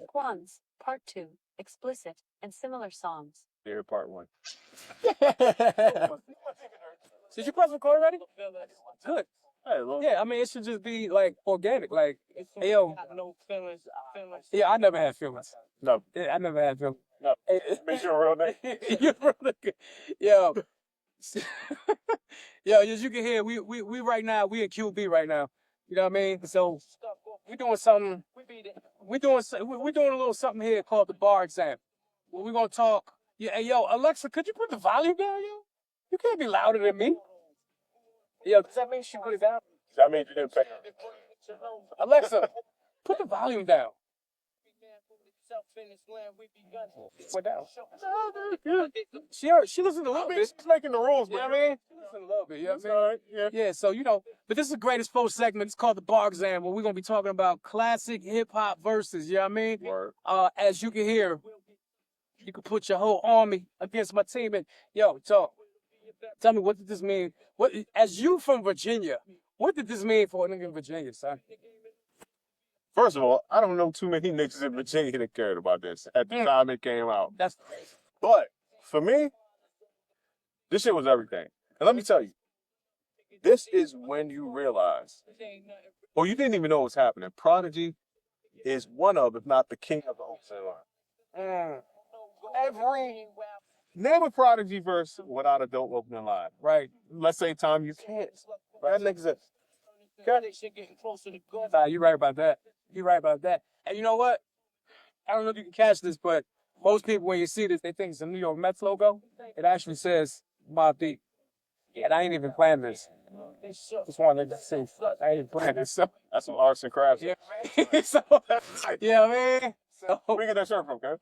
Quans, Part 2, Explicit and Similar Songs. Here, part 1. Did you press record already? Good. Hey, look. Yeah, I mean, it should just be like organic. Like, hey, yo. Yeah, I never had feelings. No. Yeah, I never had feelings. No. Hey, Make sure real name. you're really good. Yo. Yo, as you can hear, we right now, we in QB right now. You know what I mean? So we doing something. We doing a little something here called the bar exam. Where we gonna talk. Yeah, hey, yo, Alexa, could you put the volume down, yo? You can't be louder than me. Yo, does that mean she put it down? That means you didn't pay her. Alexa, put the volume down. What down? She listened a little bit. She's making the rules, You know man. what I mean? She listened a little bit, you know what I mean? All right, yeah. Yeah, so, you know, but this is the greatest F.O.E segment. It's called the bar exam, where we're going to be talking about classic hip-hop verses, you know what I mean? Word. As you can hear, you can put your whole army against my team. And, yo, talk. Tell me, what did this mean? What, as you from Virginia, what did this mean for a nigga in Virginia, son? First of all, I don't know too many niggas in Virginia that cared about this at the time it came out. That's But for me, this shit was everything. And let me tell you, this is when you realize, or you didn't even know what's happening. Prodigy is one of, if not the king of the opening line. Name a Prodigy verse without a dope opening line. right. Let's say Tom, you can't. That nigga exists. Nah, you're right about that. You're right about that. And you know what? I don't know if you can catch this, but most people, when you see this, they think it's a New York Mets logo. It actually says Mobb Deep. And I ain't even playing this. Just wanted to see. I ain't even playing this. So, That's some arts and crafts. yeah, so, yeah, man. So, Where you get that shirt from, okay?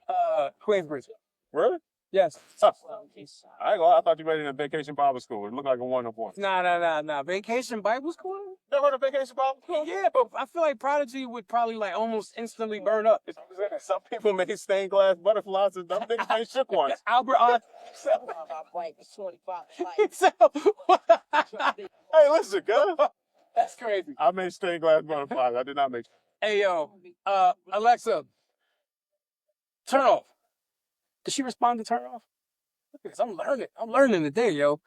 Queensbridge. Really? Yes. Huh. I ain't gonna lie, I thought you made it in Vacation Bible School. It looked like a 1-on-1. Nah. Vacation Bible School? Never heard of Vacation Bible School? Yeah, but I feel like Prodigy would probably like almost instantly burn up. Some people made stained glass butterflies and some niggas made shook ones. Albert Hey, listen, girl. That's crazy. I made stained glass butterflies. I did not make. Hey, yo, Alexa, turn off. Did she respond to turn off? Look at this. I'm learning today, yo.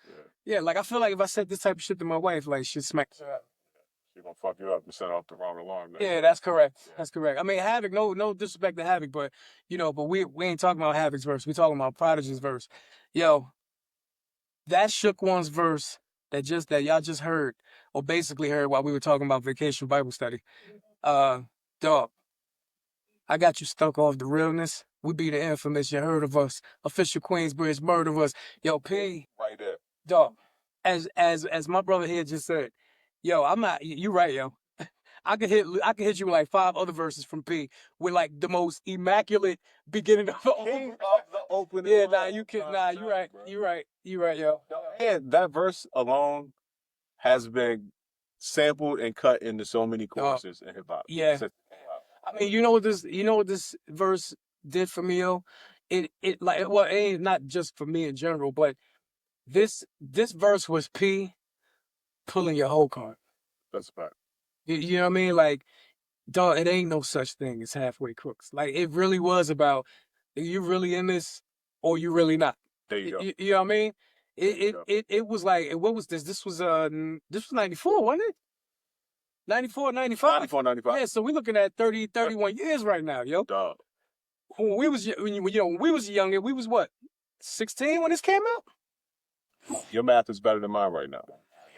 Yeah, like I feel like if I said this type of shit to my wife, like she'd smack her up. She's gonna fuck you up and set off the wrong alarm. Man. Yeah, that's correct. That's correct. I mean, Havoc, no disrespect to Havoc, but you know, but we ain't talking about Havoc's verse. We talking about Prodigy's verse. Yo, that Shook One's verse that y'all just heard, or basically heard while we were talking about Vacation Bible Study. Dog, I got you stuck off the realness. We be the infamous, you heard of us. Official Queensbridge murder us. Yo, P. Right there. Dog, as my brother here just said, yo, I'm not, you right, yo. I could hit you with like 5 other verses from P with like the most immaculate beginning of the opening. Yeah, you're right, yo. And that verse alone has been sampled and cut into so many choruses in hip hop. Yeah. I mean, you know what this verse did for me, yo? It like, well, it ain't not just for me in general, but this verse was P pulling your whole card. That's a fact. You know what I mean? Like, dog, it ain't no such thing as halfway crooks. Like, it really was about, are you really in this or you really not? There you go. You know what I mean? It was like, what was this? This was 94, wasn't it? 94, 95? 94, 95. Yeah, so we're looking at 30, 31 years right now, yo. Dog. When we was younger, we was what, 16 when this came out? Your math is better than mine right now.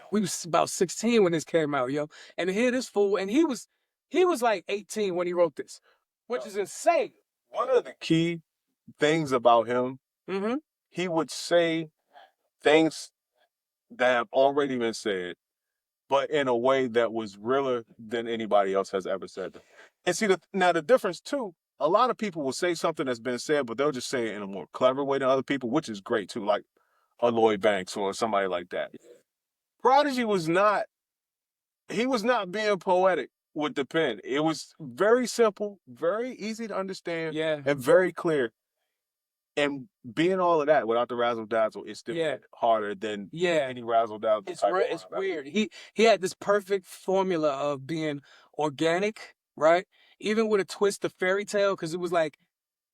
We was about 16 when this came out, yo. And here this fool, and he was like 18 when he wrote this, which is insane. One of the key things about him, he would say things that have already been said, but in a way that was realer than anybody else has ever said them. And see, now the difference too, a lot of people will say something that's been said, but they'll just say it in a more clever way than other people, which is great too, like a Lloyd Banks or somebody like that. Prodigy was not being poetic with the pen. It was very simple, very easy to understand, and very clear. And being all of that without the razzle dazzle is still harder than any razzle dazzle. It's weird. He had this perfect formula of being organic right? Even with a twist of fairy tale, because it was like,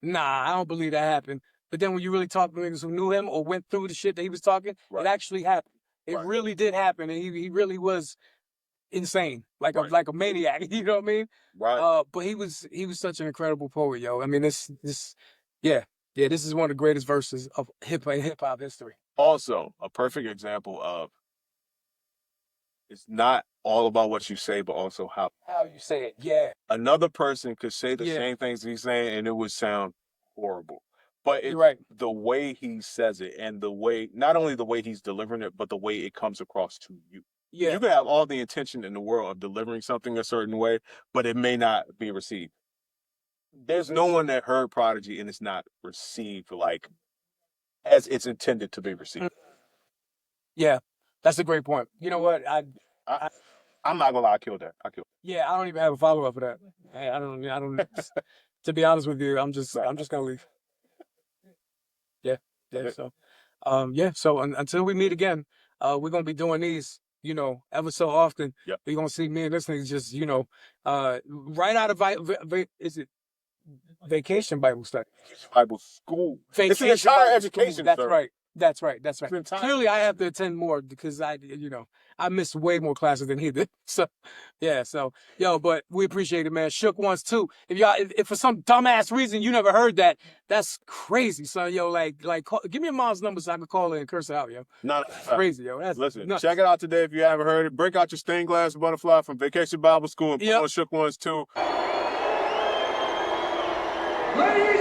nah, I don't believe that happened. But then when you really talk to niggas who knew him or went through the shit that he was talking, Right. it actually happened. It Right. really did happen, and he really was insane, like Right. a maniac. You know what I mean? Right. But he was such an incredible poet, yo. I mean, yeah, this is one of the greatest verses of hip hop history. Also, a perfect example of it's not all about what you say, but also how you say it. Yeah. another person could say the Yeah. same things he's saying and it would sound horrible. But it's You're right. the way he says it and the way, not only the way he's delivering it, but the way it comes across to you. Yeah. You can have all the intention in the world of delivering something a certain way, but it may not be received. There's no one that heard Prodigy and it's not received like as it's intended to be received. Yeah, that's a great point. You know what? I'm not gonna lie, I killed that. Yeah, I don't even have a follow up for that. I don't. To be honest with you, I'm just gonna leave. Yeah. So, So until we meet again, we're gonna be doing these, ever so often. Yep. You're gonna see me and this nigga just, right out of is it vacation Bible study? Bible school. It's an Vacation entire Bible education. school. That's sir. right. That's right. entire- Clearly, I have to attend more because I missed way more classes than he did. So, yeah. So, but we appreciate it, man. Shook ones too. If for some dumbass reason you never heard that, that's crazy, son. Give me your mom's number so I can call her and curse her out, yo. No, Crazy, yo. That's listen, nuts. check it out today if you haven't heard it. Break out your stained glass butterfly from Vacation Bible School and put on Shook Ones too. Ladies